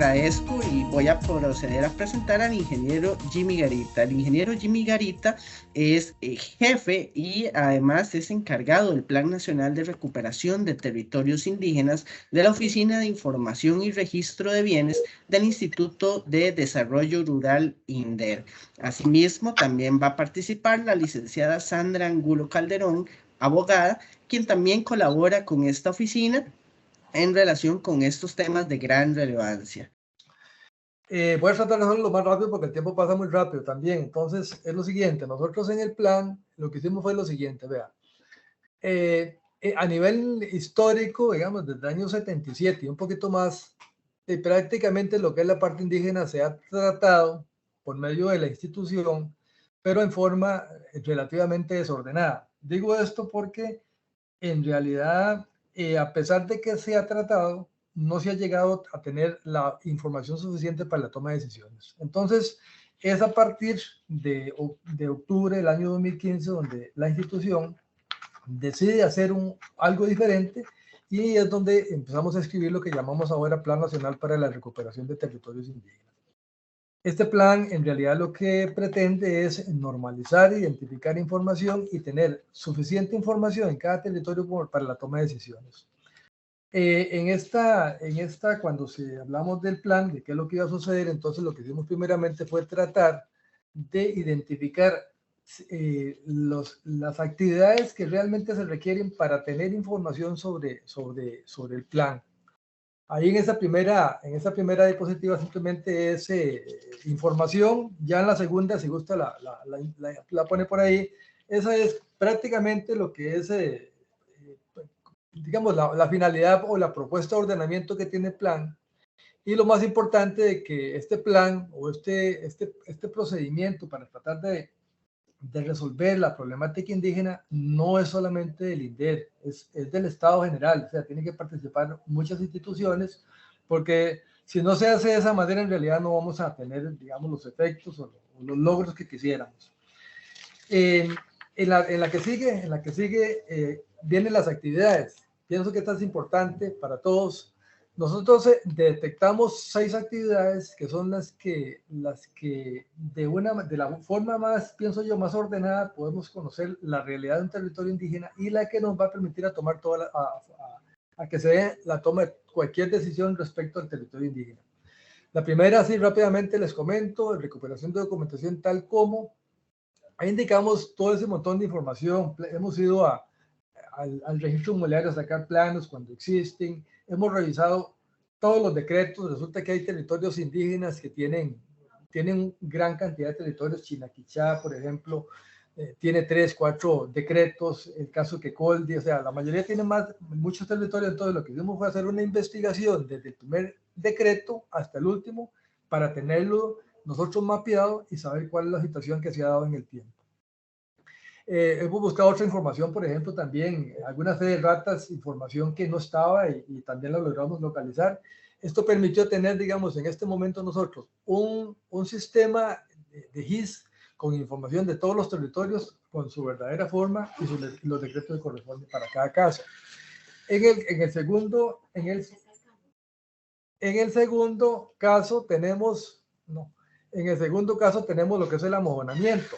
agradezco y voy a proceder a presentar al ingeniero Jimmy Garita. El ingeniero Jimmy Garita es jefe y además es encargado del Plan Nacional de Recuperación de Territorios Indígenas de la Oficina de Información y Registro de Bienes del Instituto de Desarrollo Rural INDER. Asimismo, también va a participar la licenciada Sandra Angulo Calderón, abogada, quien también colabora con esta oficina en relación con estos temas de gran relevancia. Voy a tratar de hacerlo lo más rápido porque el tiempo pasa muy rápido también. Entonces, es lo siguiente, nosotros en el plan lo que hicimos fue lo siguiente, vea. A nivel histórico, digamos, desde el año 77 y un poquito más, prácticamente lo que es la parte indígena se ha tratado por medio de la institución, pero en forma relativamente desordenada. Digo esto porque en realidad, a pesar de que se ha tratado, no se ha llegado a tener la información suficiente para la toma de decisiones. Entonces, es a partir de octubre del año 2015 donde la institución decide hacer algo diferente y es donde empezamos a escribir lo que llamamos ahora Plan Nacional para la Recuperación de Territorios Indígenas. Este plan en realidad lo que pretende es normalizar, identificar información y tener suficiente información en cada territorio para la toma de decisiones. Cuando hablamos del plan, de qué es lo que iba a suceder, entonces lo que hicimos primeramente fue tratar de identificar las actividades que realmente se requieren para tener información sobre el plan. Ahí en esa primera diapositiva simplemente es información. Ya en la segunda, si gusta, la pone por ahí. Esa es prácticamente lo que es, digamos, la finalidad o la propuesta de ordenamiento que tiene el plan. Y lo más importante de que este plan o este procedimiento para tratar de resolver la problemática indígena no es solamente del INDER, es del Estado general, o sea, tienen que participar muchas instituciones, porque si no se hace de esa manera, en realidad no vamos a tener, digamos, los efectos o los logros que quisiéramos. En la que sigue vienen las actividades. Pienso que esta es importante para todos. Nosotros detectamos 6 actividades que son las que de la forma más, pienso yo, más ordenada podemos conocer la realidad de un territorio indígena y la que nos va a permitir a tomar a que se dé la toma de cualquier decisión respecto al territorio indígena. La primera, así rápidamente les comento, recuperación de documentación tal como. Ahí indicamos todo ese montón de información. Hemos ido al registro inmobiliario a sacar planos cuando existen. Hemos revisado todos los decretos. Resulta que hay territorios indígenas que tienen gran cantidad de territorios. Chinaquichá, por ejemplo, tiene 3, 4 decretos. El caso que Coldi, o sea, la mayoría tiene muchos territorios. Entonces, lo que hicimos fue hacer una investigación desde el primer decreto hasta el último para tenerlo nosotros mapeado y saber cuál es la situación que se ha dado en el tiempo. Hemos buscado otra información, por ejemplo, también alguna fe de ratas, información que no estaba y también la logramos localizar. Esto permitió tener, digamos, en este momento nosotros un sistema de GIS con información de todos los territorios con su verdadera forma y los decretos que corresponden para cada caso. En el segundo caso tenemos lo que es el amojonamiento.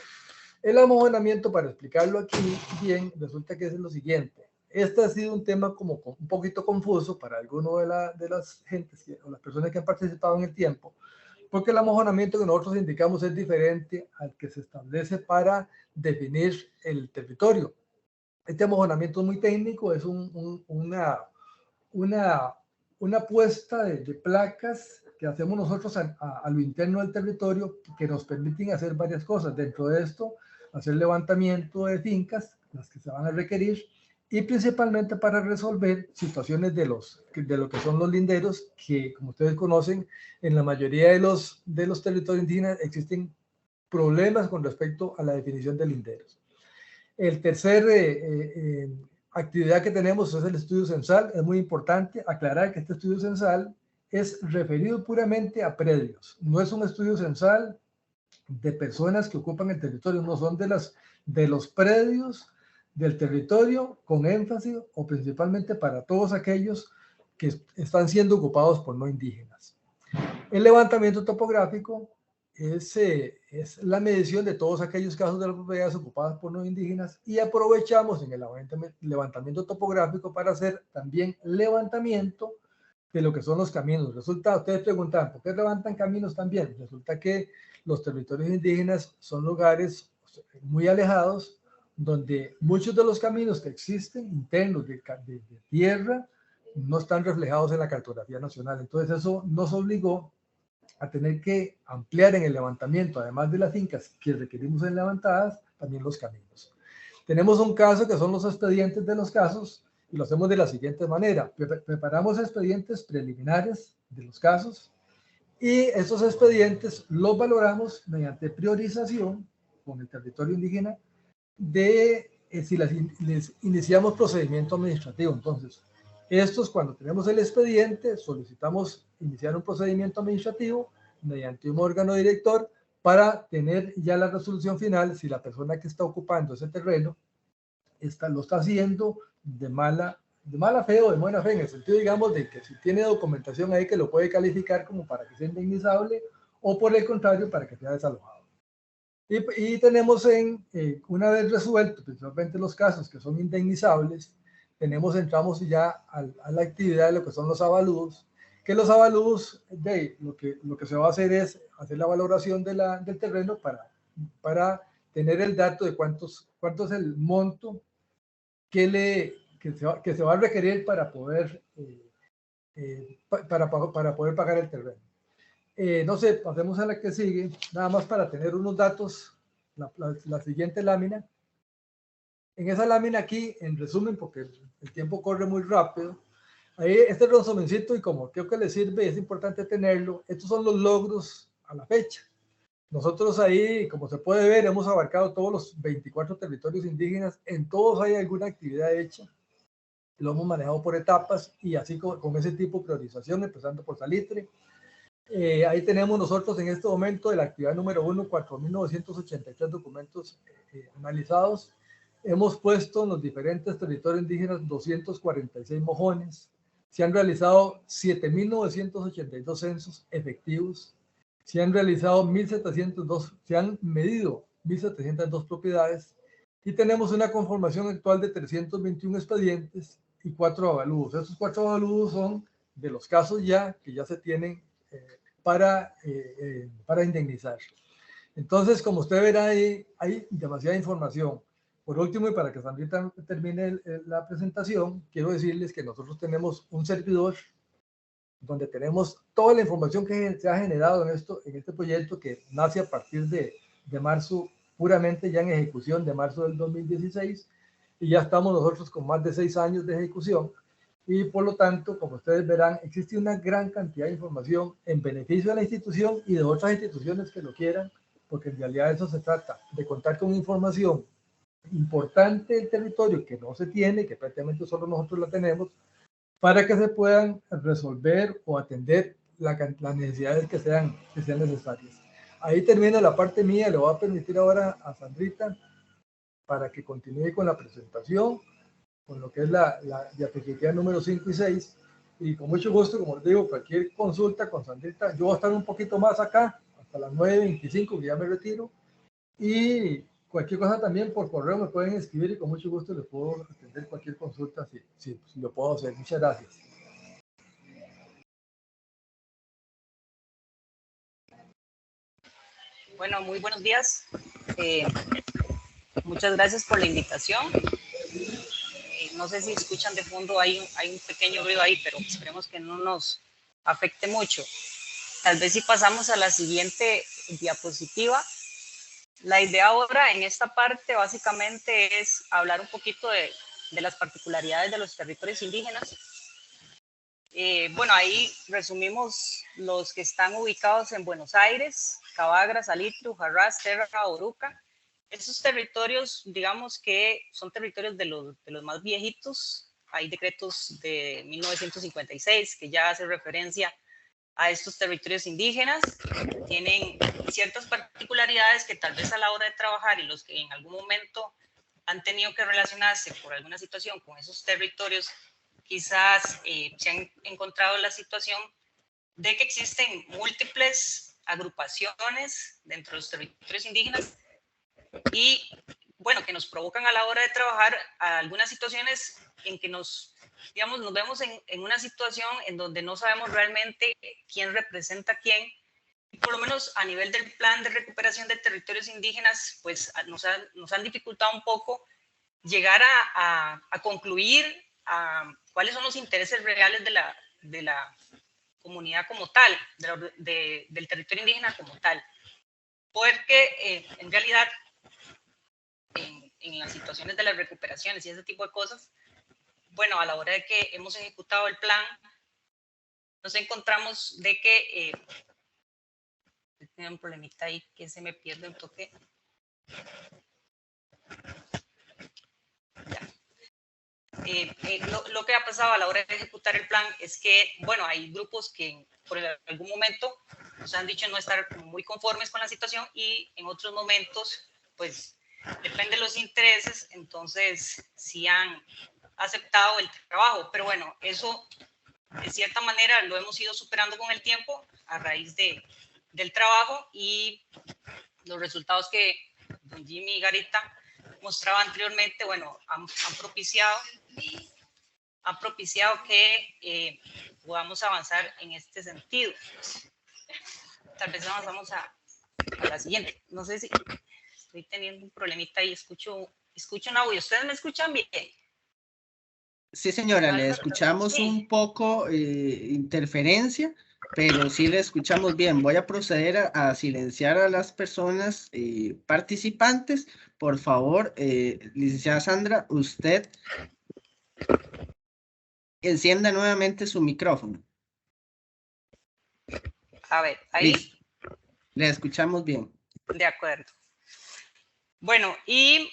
El amojonamiento, para explicarlo aquí bien, resulta que es lo siguiente. Este ha sido un tema como un poquito confuso para alguno de las gentes o las personas que han participado en el tiempo, porque el amojonamiento que nosotros indicamos es diferente al que se establece para definir el territorio. Este amojonamiento es muy técnico, es una puesta de placas que hacemos nosotros a lo interno del territorio que nos permiten hacer varias cosas. Dentro de esto, hacer levantamiento de fincas, las que se van a requerir, y principalmente para resolver situaciones de lo que son los linderos, que como ustedes conocen, en la mayoría de los territorios indígenas existen problemas con respecto a la definición de linderos. El tercer actividad que tenemos es el estudio censal. Es muy importante aclarar que este estudio censal es referido puramente a predios. No es un estudio censal de personas que ocupan el territorio, no son de los predios del territorio, con énfasis o principalmente para todos aquellos que están siendo ocupados por no indígenas. El levantamiento topográfico es la medición de todos aquellos casos de las propiedades ocupadas por no indígenas y aprovechamos en el levantamiento topográfico para hacer también levantamiento de lo que son los caminos. Resulta, ustedes preguntan, ¿por qué levantan caminos también? Resulta que los territorios indígenas son lugares muy alejados donde muchos de los caminos que existen internos de tierra no están reflejados en la cartografía nacional. Entonces eso nos obligó a tener que ampliar en el levantamiento, además de las fincas que requerimos en levantadas, también los caminos. Tenemos un caso que son los expedientes de los casos y lo hacemos de la siguiente manera. Preparamos expedientes preliminares de los casos y esos expedientes los valoramos mediante priorización con el territorio indígena de si les iniciamos procedimiento administrativo. Entonces, estos, cuando tenemos el expediente, solicitamos iniciar un procedimiento administrativo mediante un órgano director para tener ya la resolución final si la persona que está ocupando ese terreno lo está haciendo de mala fe o de buena fe, en el sentido, digamos, de que si tiene documentación ahí que lo puede calificar como para que sea indemnizable o por el contrario, para que sea desalojado. Y tenemos una vez resueltos, principalmente los casos que son indemnizables, entramos ya a la actividad de lo que son los avalúos, que los avalúos, lo que se va a hacer es hacer la valoración del terreno para tener el dato de cuánto es el monto que se va a requerir para poder pagar el terreno. No sé, pasemos a la que sigue, nada más para tener unos datos, la siguiente lámina. En esa lámina aquí, en resumen, porque el tiempo corre muy rápido, ahí este resumencito, y como creo que les sirve, es importante tenerlo, estos son los logros a la fecha. Nosotros ahí, como se puede ver, hemos abarcado todos los 24 territorios indígenas, en todos hay alguna actividad hecha, lo hemos manejado por etapas y así con ese tipo de priorización, empezando por Salitre. Ahí tenemos nosotros en este momento de la actividad número 1, 4.983 documentos analizados. Hemos puesto en los diferentes territorios indígenas 246 mojones. Se han realizado 7.982 censos efectivos. Se han realizado 1.702, se han medido 1.702 propiedades. Y tenemos una conformación actual de 321 expedientes y 4 avalúos. Estos 4 avalúos son de los casos que ya se tienen para indemnizar. Entonces, como usted verá, hay demasiada información. Por último, y para que Sandrita termine la presentación, quiero decirles que nosotros tenemos un servidor donde tenemos toda la información que se ha generado en este proyecto que nace a partir de marzo, puramente ya en ejecución de marzo del 2016, y ya estamos nosotros con más de 6 años de ejecución. Y por lo tanto, como ustedes verán, existe una gran cantidad de información en beneficio de la institución y de otras instituciones que lo quieran, porque en realidad de eso se trata, de contar con información importante del territorio que no se tiene, que prácticamente solo nosotros la tenemos, para que se puedan resolver o atender las necesidades que sean necesarias. Ahí termina la parte mía, le voy a permitir ahora a Sandrita para que continúe con la presentación, con lo que es la diapositiva número 5 y 6. Y con mucho gusto, como les digo, cualquier consulta con Sandrita, yo voy a estar un poquito más acá, hasta las 9:25, que ya me retiro. Y cualquier cosa también por correo me pueden escribir y con mucho gusto les puedo atender cualquier consulta si lo puedo hacer. Muchas gracias. Bueno, muy buenos días. Muchas gracias por la invitación. No sé si escuchan de fondo, hay un pequeño ruido ahí, pero esperemos que no nos afecte mucho. Tal vez si pasamos a la siguiente diapositiva. La idea ahora en esta parte básicamente es hablar un poquito de las particularidades de los territorios indígenas. Bueno, ahí resumimos los que están ubicados en Buenos Aires, Cabagra, Salitre, Ujarrás, Terra, Oruca. Esos territorios, digamos que son territorios de los más viejitos. Hay decretos de 1956 que ya hacen referencia a estos territorios indígenas. Tienen ciertas particularidades que tal vez a la hora de trabajar y los que en algún momento han tenido que relacionarse por alguna situación con esos territorios, quizás se han encontrado la situación de que existen múltiples agrupaciones dentro de los territorios indígenas y, bueno, que nos provocan a la hora de trabajar a algunas situaciones en que nos vemos en una situación en donde no sabemos realmente quién representa a quién. Y por lo menos a nivel del plan de recuperación de territorios indígenas, pues nos han dificultado un poco llegar a concluir cuáles son los intereses reales de la comunidad como tal, del territorio indígena como tal. Porque en realidad, en las situaciones de las recuperaciones y ese tipo de cosas, bueno, a la hora de que hemos ejecutado el plan, nos encontramos de que tengo un problemita ahí que se me pierde un toque. Lo que ha pasado a la hora de ejecutar el plan es que, bueno, hay grupos que por algún momento nos han dicho no estar muy conformes con la situación y en otros momentos, pues, depende de los intereses, entonces sí han aceptado el trabajo. Pero bueno, eso de cierta manera lo hemos ido superando con el tiempo a raíz del trabajo y los resultados que don Jimmy Garita mostraba anteriormente, bueno, han propiciado que podamos avanzar en este sentido. Tal vez avanzamos a la siguiente. No sé si estoy teniendo un problemita y escucho un audio. ¿Ustedes me escuchan bien? Sí, señora, le escuchamos Sí. un poco interferencia, pero sí le escuchamos bien. Voy a proceder a silenciar a las personas participantes. Por favor, licenciada Sandra, usted encienda nuevamente su micrófono. A ver, ahí. Listo, le escuchamos bien. De acuerdo. Bueno, y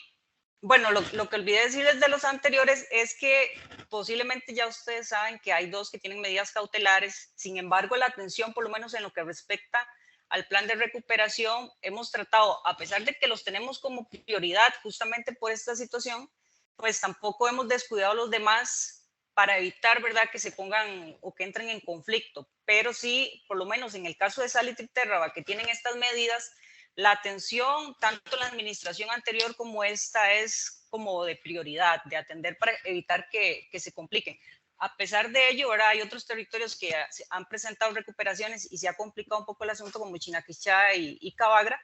bueno, lo que olvidé decirles de los anteriores es que posiblemente ya ustedes saben que hay dos que tienen medidas cautelares. Sin embargo, la atención, por lo menos en lo que respecta al plan de recuperación, hemos tratado, a pesar de que los tenemos como prioridad justamente por esta situación, pues tampoco hemos descuidado a los demás para evitar, ¿verdad?, que se pongan o que entren en conflicto. Pero sí, por lo menos en el caso de Salit y Terraba, que tienen estas medidas, la atención, tanto la administración anterior como esta, es como de prioridad, de atender para evitar que se compliquen. A pesar de ello, ahora hay otros territorios que han presentado recuperaciones y se ha complicado un poco el asunto, como Chinaquichá y Cabagra,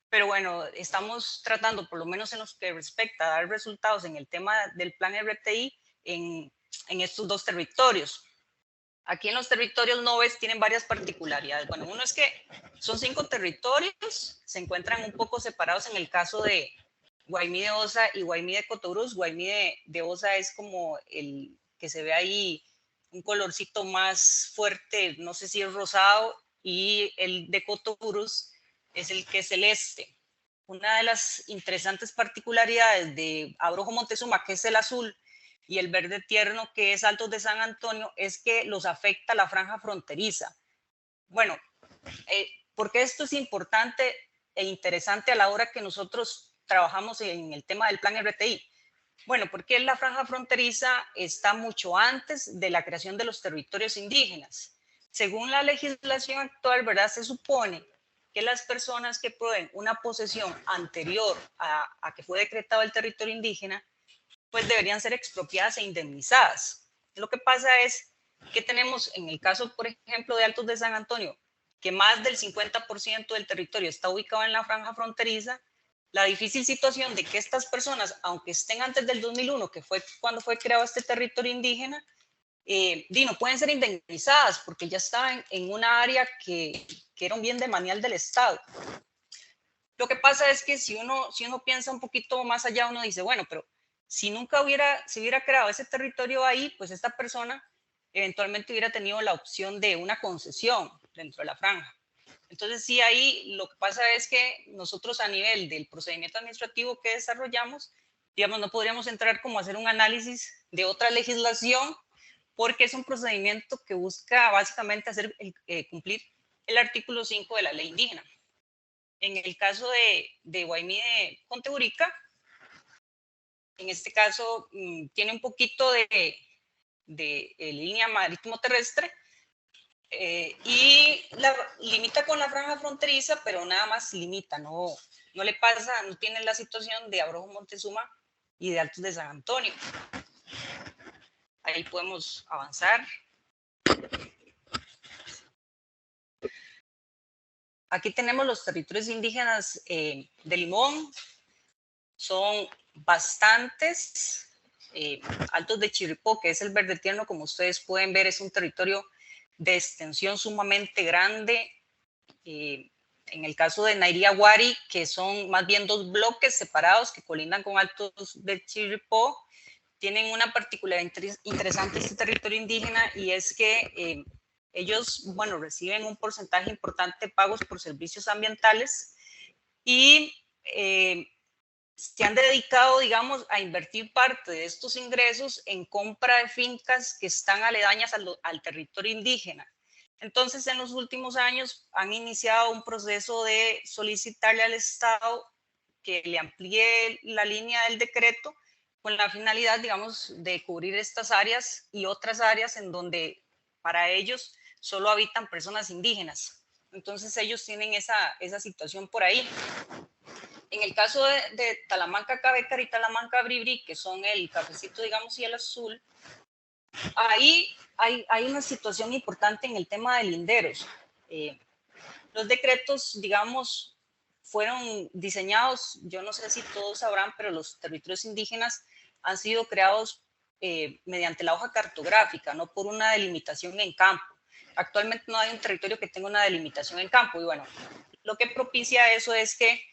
pero bueno, estamos tratando, por lo menos en lo que respecta a dar resultados en el tema del plan RTI en estos dos territorios. Aquí en los territorios noves tienen varias particularidades. Bueno, uno es que son 5 territorios, se encuentran un poco separados en el caso de Guaymí de Osa y Guaymí de Cotobruz. Guaymí de Osa es como el que se ve ahí, un colorcito más fuerte, no sé si es rosado, y el de Cotobruz es el que es celeste. Una de las interesantes particularidades de Abrojo Montezuma, que es el azul, y el verde tierno, que es Altos de San Antonio, es que los afecta la franja fronteriza. Bueno, ¿por qué esto es importante e interesante a la hora que nosotros trabajamos en el tema del plan RTI? Bueno, porque la franja fronteriza está mucho antes de la creación de los territorios indígenas. Según la legislación actual, ¿verdad?, se supone que las personas que prueben una posesión anterior a que fue decretado el territorio indígena, pues deberían ser expropiadas e indemnizadas. Lo que pasa es que tenemos, en el caso, por ejemplo, de Altos de San Antonio, que más del 50% del territorio está ubicado en la franja fronteriza, la difícil situación de que estas personas, aunque estén antes del 2001, que fue cuando fue creado este territorio indígena, no pueden ser indemnizadas porque ya estaban en una área que era un bien demanial del Estado. Lo que pasa es que si uno piensa un poquito más allá, uno dice, bueno, pero si nunca se hubiera creado ese territorio ahí, pues esta persona eventualmente hubiera tenido la opción de una concesión dentro de la franja. Entonces, sí, ahí lo que pasa es que nosotros a nivel del procedimiento administrativo que desarrollamos, digamos, no podríamos entrar como a hacer un análisis de otra legislación, porque es un procedimiento que busca básicamente hacer cumplir el artículo 5 de la ley indígena. En el caso de Guaymí de Conteburica, en este caso tiene un poquito de línea marítimo terrestre, y limita con la franja fronteriza, pero nada más limita, no le pasa, no tiene la situación de Abrojo Montezuma y de Altos de San Antonio. Ahí podemos avanzar. Aquí tenemos los territorios indígenas de Limón. Son bastantes. Altos de Chirripó, que es el verde tierno, como ustedes pueden ver, es un territorio de extensión sumamente grande. En el caso de Nairiaguari, que son más bien 2 bloques separados que colindan con Altos de Chirripó, tienen una particularidad interesante este territorio indígena, y es que ellos, bueno, reciben un porcentaje importante de pagos por servicios ambientales y se han dedicado, digamos, a invertir parte de estos ingresos en compra de fincas que están aledañas al territorio indígena. Entonces, en los últimos años han iniciado un proceso de solicitarle al Estado que le amplíe la línea del decreto con la finalidad, digamos, de cubrir estas áreas y otras áreas en donde para ellos solo habitan personas indígenas. Entonces, ellos tienen esa situación por ahí. En el caso de Talamanca Cabécar y Talamanca Bribri, que son el cafecito, digamos, y el azul, ahí hay una situación importante en el tema de linderos. Los decretos, digamos, fueron diseñados, yo no sé si todos sabrán, pero los territorios indígenas han sido creados mediante la hoja cartográfica, no por una delimitación en campo. Actualmente no hay un territorio que tenga una delimitación en campo, y bueno, lo que propicia eso es que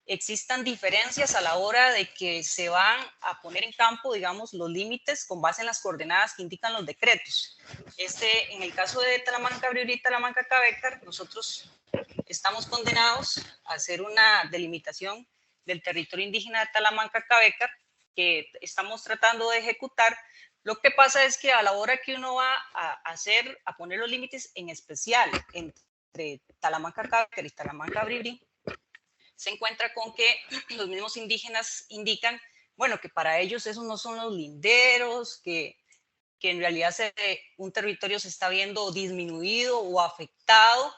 existan diferencias a la hora de que se van a poner en campo, digamos, los límites con base en las coordenadas que indican los decretos. En el caso de Talamanca Bribri y Talamanca Cabécar, nosotros estamos condenados a hacer una delimitación del territorio indígena de Talamanca Cabécar, que estamos tratando de ejecutar. Lo que pasa es que a la hora que uno va a poner los límites, en especial entre Talamanca Cabécar y Talamanca Bribri, se encuentra con que los mismos indígenas indican, bueno, que para ellos esos no son los linderos, que en realidad un territorio se está viendo disminuido o afectado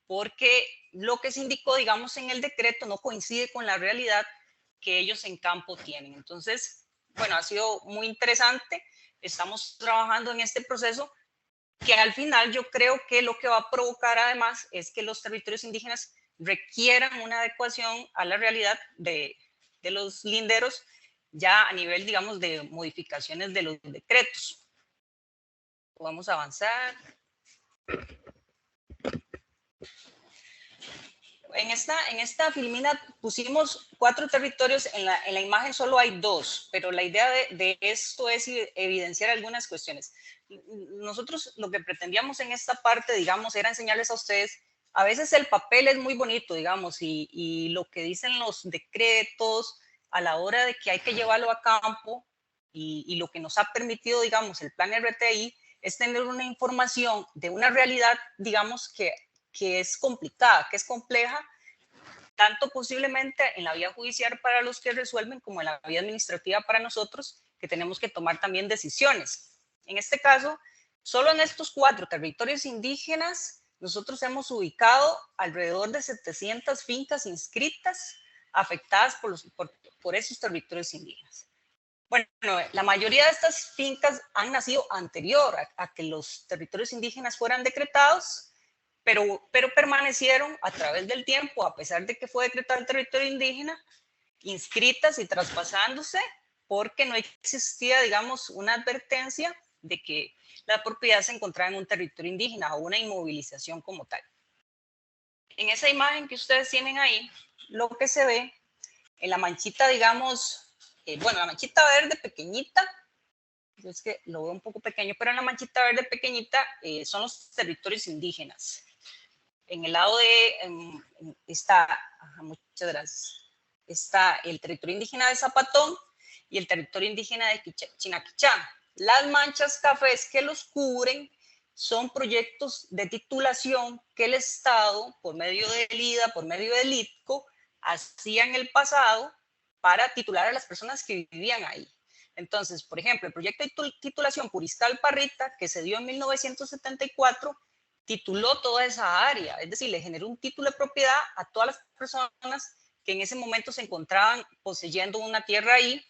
porque lo que se indicó, digamos, en el decreto no coincide con la realidad que ellos en campo tienen. Entonces, bueno, ha sido muy interesante. Estamos trabajando en este proceso que al final yo creo que lo que va a provocar además es que los territorios indígenas requieran una adecuación a la realidad de los linderos ya a nivel, digamos, de modificaciones de los decretos. Podemos avanzar. En esta filmina pusimos 4 territorios, en la imagen solo hay 2, pero la idea de esto es evidenciar algunas cuestiones. Nosotros lo que pretendíamos en esta parte, digamos, era enseñarles a ustedes, a veces el papel es muy bonito, digamos, y lo que dicen los decretos a la hora de que hay que llevarlo a campo y lo que nos ha permitido, digamos, el plan RTI es tener una información de una realidad, digamos, que es complicada, que es compleja, tanto posiblemente en la vía judicial para los que resuelven como en la vía administrativa para nosotros, que tenemos que tomar también decisiones. En este caso, solo en estos 4 territorios indígenas, nosotros hemos ubicado alrededor de 700 fincas inscritas afectadas por esos territorios indígenas. Bueno, la mayoría de estas fincas han nacido anterior a que los territorios indígenas fueran decretados, pero permanecieron a través del tiempo, a pesar de que fue decretado el territorio indígena, inscritas y traspasándose, porque no existía, digamos, una advertencia de que la propiedad se encontraba en un territorio indígena o una inmovilización como tal. En esa imagen que ustedes tienen ahí, lo que se ve en la manchita, digamos, bueno, la manchita verde pequeñita, es que lo veo un poco pequeño, pero en la manchita verde pequeñita son los territorios indígenas. En el lado muchas gracias, está el territorio indígena de Zapatón y el territorio indígena de Chinaquichá. Las manchas cafés que los cubren son proyectos de titulación que el Estado, por medio del IDA, por medio del ITCO, hacía en el pasado para titular a las personas que vivían ahí. Entonces, por ejemplo, el proyecto de titulación Puriscal Parrita, que se dio en 1974, tituló toda esa área, es decir, le generó un título de propiedad a todas las personas que en ese momento se encontraban poseyendo una tierra ahí,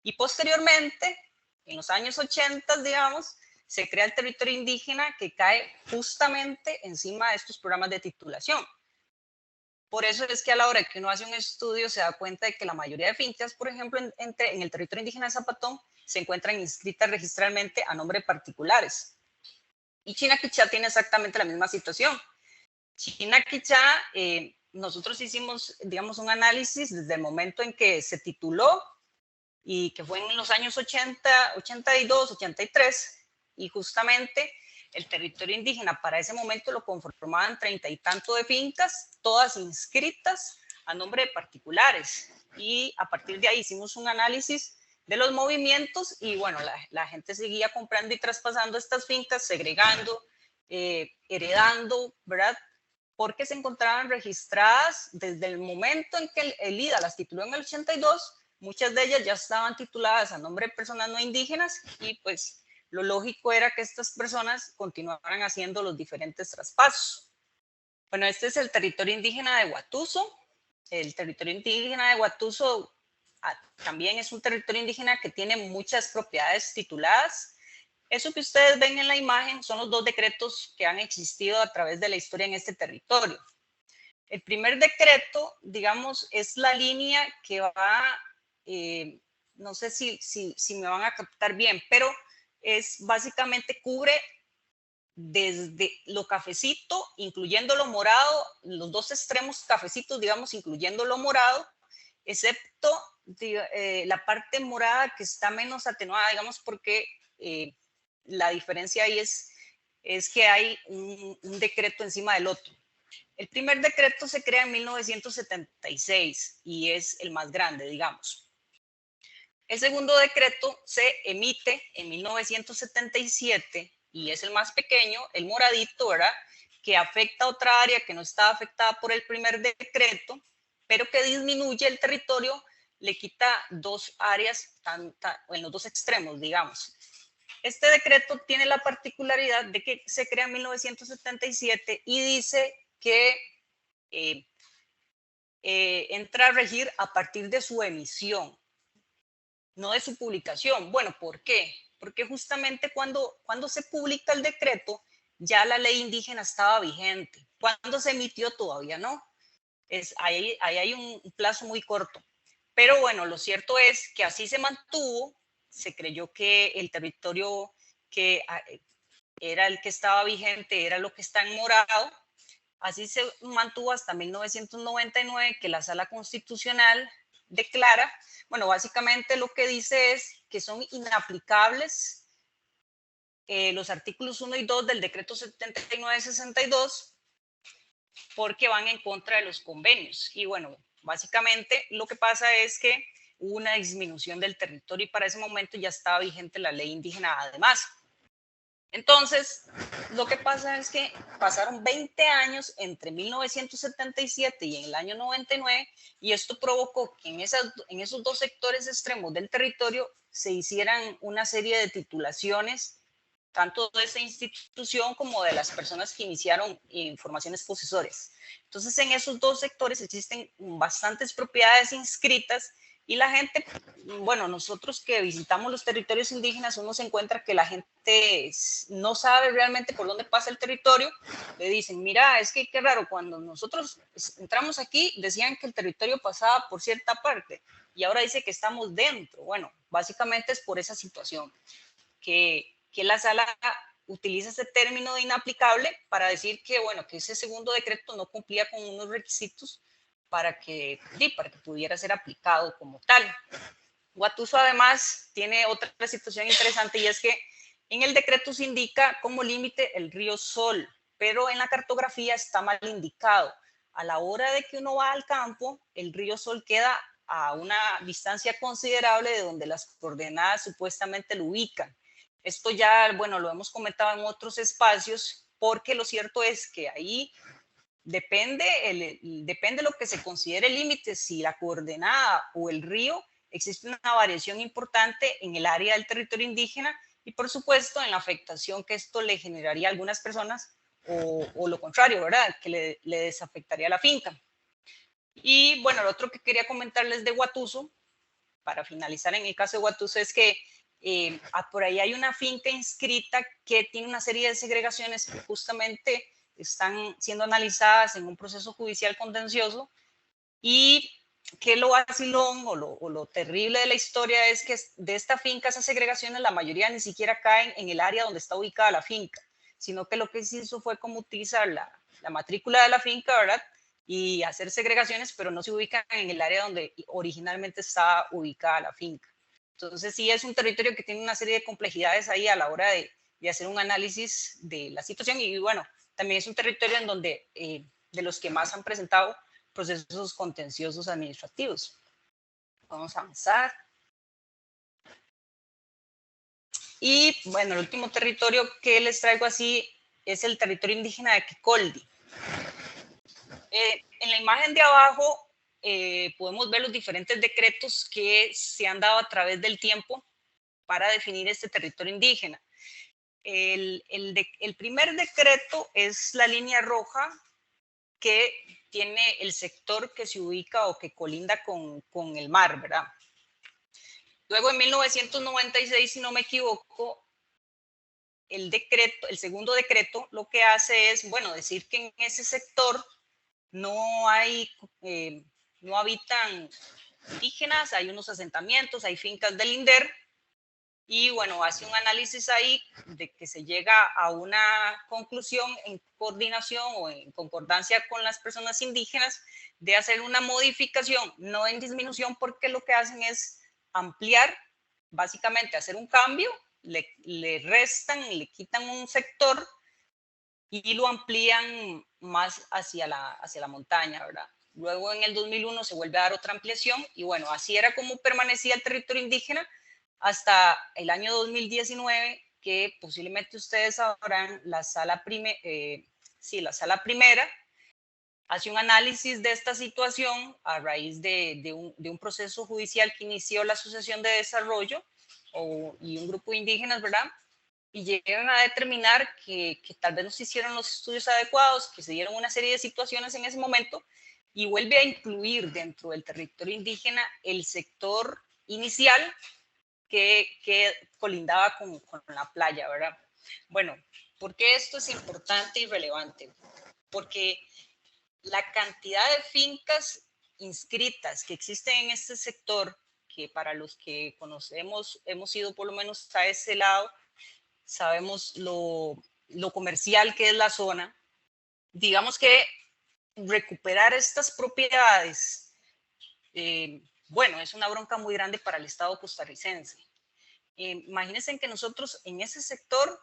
y posteriormente, en los años 80, digamos, se crea el territorio indígena que cae justamente encima de estos programas de titulación. Por eso es que a la hora que uno hace un estudio se da cuenta de que la mayoría de fincas, por ejemplo, en el territorio indígena de Zapatón, se encuentran inscritas registralmente a nombre de particulares. Y Chinaquichá tiene exactamente la misma situación. Chinaquichá, nosotros hicimos, digamos, un análisis desde el momento en que se tituló y que fue en los años 80, 82, 83, y justamente el territorio indígena para ese momento lo conformaban 30 y tanto de fincas, todas inscritas a nombre de particulares. Y a partir de ahí hicimos un análisis de los movimientos y bueno, la gente seguía comprando y traspasando estas fincas, segregando, heredando, ¿verdad? Porque se encontraban registradas desde el momento en que el IDA las tituló en el 82, muchas de ellas ya estaban tituladas a nombre de personas no indígenas y pues lo lógico era que estas personas continuaran haciendo los diferentes traspasos. Bueno, este es el territorio indígena de Huatuso. El territorio indígena de Huatuso también es un territorio indígena que tiene muchas propiedades tituladas. Eso que ustedes ven en la imagen son los dos decretos que han existido a través de la historia en este territorio. El primer decreto, digamos, es la línea que va, no sé si me van a captar bien, pero es básicamente cubre desde lo cafecito, incluyendo lo morado, los dos extremos cafecitos, digamos, incluyendo lo morado, excepto la parte morada que está menos atenuada, digamos, porque la diferencia ahí es que hay un decreto encima del otro. El primer decreto se crea en 1976 y es el más grande, digamos. El segundo decreto se emite en 1977 y es el más pequeño, el moradito, ¿verdad? Que afecta a otra área que no estaba afectada por el primer decreto, pero que disminuye el territorio, le quita dos áreas en los dos extremos, digamos. Este decreto tiene la particularidad de que se crea en 1977 y dice que entra a regir a partir de su emisión, no de su publicación. Bueno, ¿por qué? Porque justamente cuando se publica el decreto, ya la ley indígena estaba vigente. Cuando se emitió todavía no. Ahí hay un plazo muy corto. Pero bueno, lo cierto es que así se mantuvo, se creyó que el territorio que era el que estaba vigente era lo que está en morado. Así se mantuvo hasta 1999, que la Sala Constitucional declara, bueno, básicamente lo que dice es que son inaplicables los artículos 1 y 2 del decreto 7962 porque van en contra de los convenios. Y bueno, básicamente lo que pasa es que hubo una disminución del territorio y para ese momento ya estaba vigente la ley indígena además. Entonces, lo que pasa es que pasaron 20 años entre 1977 y en el año 99 y esto provocó que en esos dos sectores extremos del territorio se hicieran una serie de titulaciones, tanto de esa institución como de las personas que iniciaron formaciones posesores. Entonces, en esos dos sectores existen bastantes propiedades inscritas y la gente, bueno, nosotros que visitamos los territorios indígenas, uno se encuentra que la gente no sabe realmente por dónde pasa el territorio. Le dicen, mira, es que qué raro, cuando nosotros entramos aquí decían que el territorio pasaba por cierta parte y ahora dice que estamos dentro. Bueno, básicamente es por esa situación que la sala utiliza ese término de inaplicable para decir que, bueno, que ese segundo decreto no cumplía con unos requisitos para que pudiera ser aplicado como tal. Huatuso además tiene otra situación interesante y es que en el decreto se indica como límite el río Sol, pero en la cartografía está mal indicado. A la hora de que uno va al campo, el río Sol queda a una distancia considerable de donde las coordenadas supuestamente lo ubican. Esto ya, bueno, lo hemos comentado en otros espacios, porque lo cierto es que ahí depende lo que se considere el límite, si la coordenada o el río, existe una variación importante en el área del territorio indígena y por supuesto en la afectación que esto le generaría a algunas personas o lo contrario, ¿verdad? Que le desafectaría la finca. Y bueno, lo otro que quería comentarles de Guatuso, para finalizar en el caso de Guatuso, es que por ahí hay una finca inscrita que tiene una serie de segregaciones que justamente están siendo analizadas en un proceso judicial contencioso, y que lo vacilón o lo terrible de la historia es que de esta finca, esas segregaciones, la mayoría ni siquiera caen en el área donde está ubicada la finca, sino que lo que se hizo fue como utilizar la matrícula de la finca, ¿verdad? Y hacer segregaciones, pero no se ubican en el área donde originalmente estaba ubicada la finca. Entonces sí es un territorio que tiene una serie de complejidades ahí a la hora de hacer un análisis de la situación, y bueno, también es un territorio en donde de los que más han presentado procesos contenciosos administrativos. Vamos a avanzar. Y bueno, el último territorio que les traigo así es el territorio indígena de Quecoldi. En la imagen de abajo podemos ver los diferentes decretos que se han dado a través del tiempo para definir este territorio indígena. El primer decreto es la línea roja, que tiene el sector que se ubica o que colinda con el mar, ¿verdad? Luego, en 1996, si no me equivoco, el segundo decreto lo que hace es, bueno, decir que en ese sector no habitan indígenas, hay unos asentamientos, hay fincas del INDER, y bueno, hace un análisis ahí de que se llega a una conclusión en coordinación o en concordancia con las personas indígenas de hacer una modificación, no en disminución, porque lo que hacen es ampliar, básicamente hacer un cambio, le restan, le quitan un sector y lo amplían más hacia la montaña, ¿verdad? Luego en el 2001 se vuelve a dar otra ampliación, y bueno, así era como permanecía el territorio indígena hasta el año 2019, que posiblemente ustedes sabrán, la sala primera hace un análisis de esta situación a raíz de un proceso judicial que inició la Asociación de Desarrollo y un grupo de indígenas, ¿verdad? Y llegaron a determinar que tal vez no se hicieron los estudios adecuados, que se dieron una serie de situaciones en ese momento, y vuelve a incluir dentro del territorio indígena el sector inicial que colindaba con la playa, ¿verdad? Bueno, ¿por qué esto es importante y relevante? Porque la cantidad de fincas inscritas que existen en este sector, que para los que conocemos, hemos ido por lo menos a ese lado, sabemos lo comercial que es la zona. Digamos que recuperar estas propiedades, bueno, es una bronca muy grande para el Estado costarricense. Imagínense que nosotros en ese sector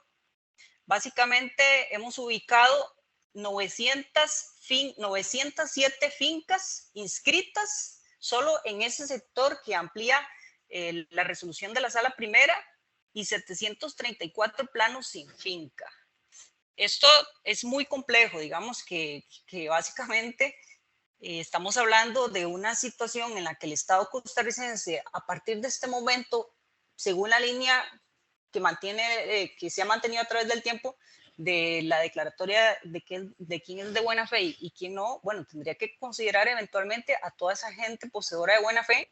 básicamente hemos ubicado 907 fincas inscritas solo en ese sector que amplía la resolución de la sala primera, y 734 planos sin finca. Esto es muy complejo, digamos que básicamente estamos hablando de una situación en la que el Estado costarricense, a partir de este momento, según la línea que se ha mantenido a través del tiempo, de la declaratoria de quién es de buena fe y quién no, bueno, tendría que considerar eventualmente a toda esa gente poseedora de buena fe,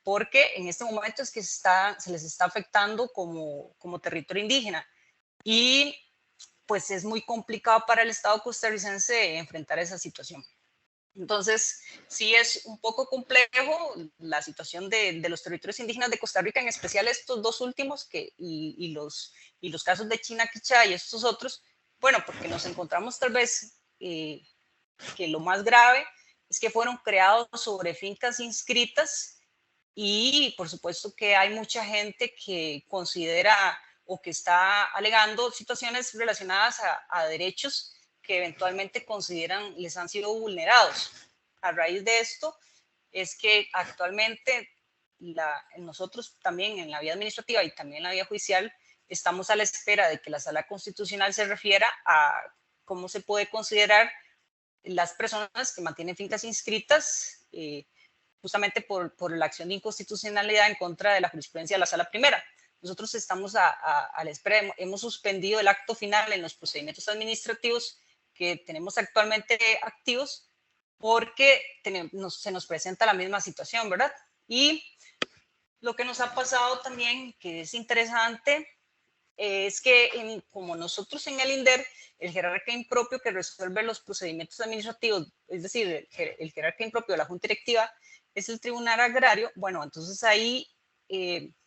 porque en este momento es que se les está afectando como territorio indígena. Y pues es muy complicado para el Estado costarricense enfrentar esa situación. Entonces, sí es un poco complejo la situación de los territorios indígenas de Costa Rica, en especial estos dos últimos y los casos de Chinaquichá y estos otros, bueno, porque nos encontramos tal vez que lo más grave es que fueron creados sobre fincas inscritas, y por supuesto que hay mucha gente que considera o que está alegando situaciones relacionadas a derechos que eventualmente consideran les han sido vulnerados. A raíz de esto es que actualmente nosotros también en la vía administrativa y también en la vía judicial estamos a la espera de que la Sala Constitucional se refiera a cómo se puede considerar las personas que mantienen fincas inscritas, justamente por la acción de inconstitucionalidad en contra de la jurisprudencia de la Sala Primera. Nosotros estamos a la espera, hemos suspendido el acto final en los procedimientos administrativos que tenemos actualmente activos, porque se nos presenta la misma situación, ¿verdad? Y lo que nos ha pasado también, que es interesante, es que como nosotros en el INDER, el jerarca impropio que resuelve los procedimientos administrativos, es decir, el jerarca impropio de la Junta Directiva es el Tribunal Agrario. Bueno, entonces ahí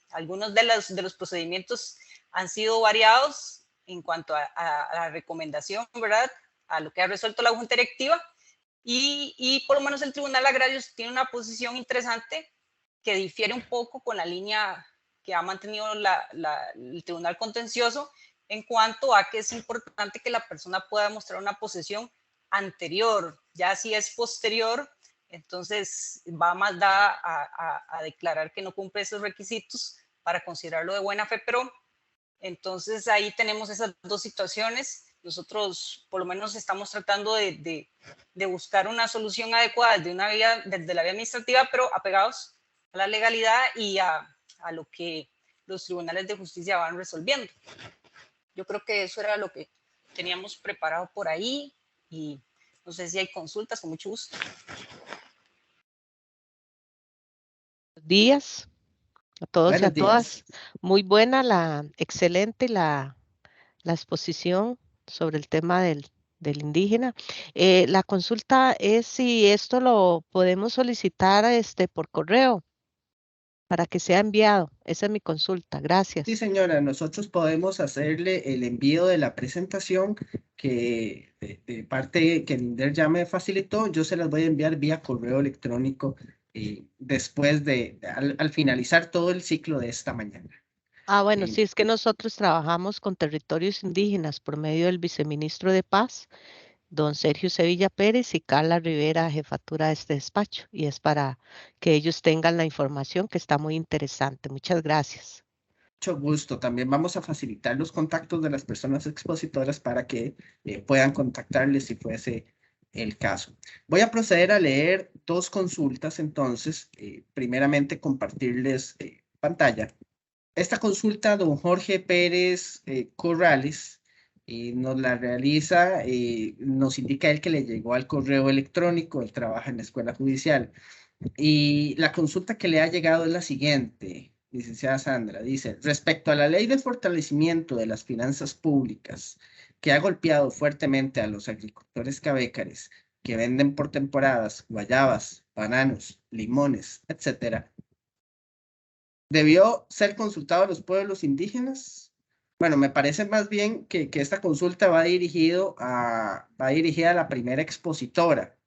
algunos de los procedimientos han sido variados en cuanto a la recomendación, ¿verdad? A lo que ha resuelto la Junta Directiva, y por lo menos el Tribunal Agrario tiene una posición interesante que difiere un poco con la línea que ha mantenido el Tribunal Contencioso, en cuanto a que es importante que la persona pueda demostrar una posesión anterior. Ya si es posterior, entonces va más a declarar que no cumple esos requisitos para considerarlo de buena fe, pero entonces ahí tenemos esas dos situaciones. Nosotros por lo menos estamos tratando de buscar una solución adecuada desde la vía administrativa, pero apegados a la legalidad y a lo que los tribunales de justicia van resolviendo. Yo creo que eso era lo que teníamos preparado por ahí, y no sé si hay consultas. Con mucho gusto. Buenos días a todos y a Buenos días. todas. Muy buena, excelente la exposición sobre el tema del indígena. La consulta es si esto lo podemos solicitar por correo para que sea enviado. Esa es mi consulta. Gracias. Sí, señora, nosotros podemos hacerle el envío de la presentación que de parte que el INDER ya me facilitó. Yo se las voy a enviar vía correo electrónico después al finalizar todo el ciclo de esta mañana. Ah, bueno, sí, es que nosotros trabajamos con territorios indígenas por medio del viceministro de Paz, don Sergio Sevilla Pérez, y Carla Rivera, jefatura de este despacho, y es para que ellos tengan la información, que está muy interesante. Muchas gracias. Mucho gusto. También vamos a facilitar los contactos de las personas expositoras para que puedan contactarles si fuese el caso. Voy a proceder a leer dos consultas, entonces, primeramente compartirles pantalla. Esta consulta, don Jorge Pérez Corrales, nos la realiza, nos indica él que le llegó al correo electrónico, él trabaja en la escuela judicial, y la consulta que le ha llegado es la siguiente, licenciada Sandra, dice: respecto a la ley de fortalecimiento de las finanzas públicas, que ha golpeado fuertemente a los agricultores cabécares que venden por temporadas guayabas, bananos, limones, etcétera, ¿debió ser consultado a los pueblos indígenas? Bueno, me parece más bien que esta consulta va dirigida a la primera expositora.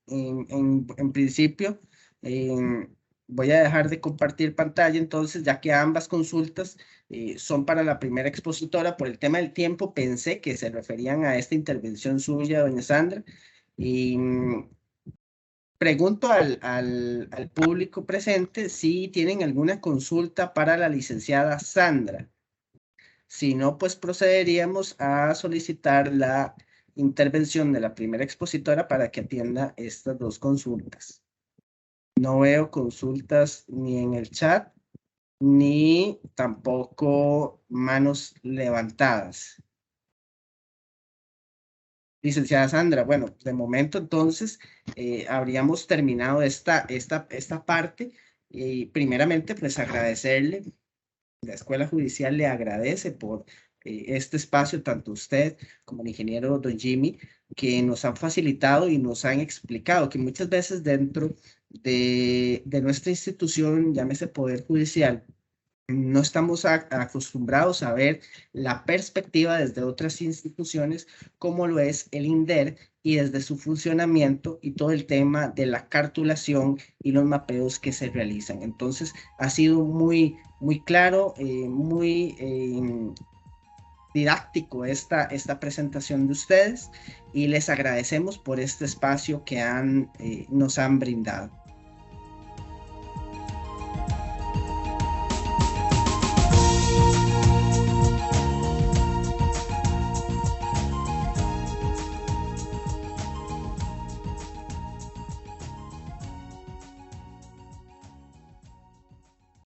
En principio, voy a dejar de compartir pantalla, entonces, ya que ambas consultas son para la primera expositora. Por el tema del tiempo, pensé que se referían a esta intervención suya, doña Sandra, y pregunto al público presente si tienen alguna consulta para la licenciada Sandra. Si no, pues procederíamos a solicitar la intervención de la primera expositora para que atienda estas dos consultas. No veo consultas ni en el chat, ni tampoco manos levantadas. Licenciada Sandra, bueno, de momento entonces habríamos terminado esta parte, y primeramente pues agradecerle, la Escuela Judicial le agradece por este espacio, tanto usted como el ingeniero don Jimmy, que nos han facilitado y nos han explicado que muchas veces dentro de nuestra institución, llámese Poder Judicial, no estamos acostumbrados a ver la perspectiva desde otras instituciones, como lo es el INDER, y desde su funcionamiento y todo el tema de la cartulación y los mapeos que se realizan. Entonces, ha sido muy claro, muy didáctico esta presentación de ustedes, y les agradecemos por este espacio que nos han brindado.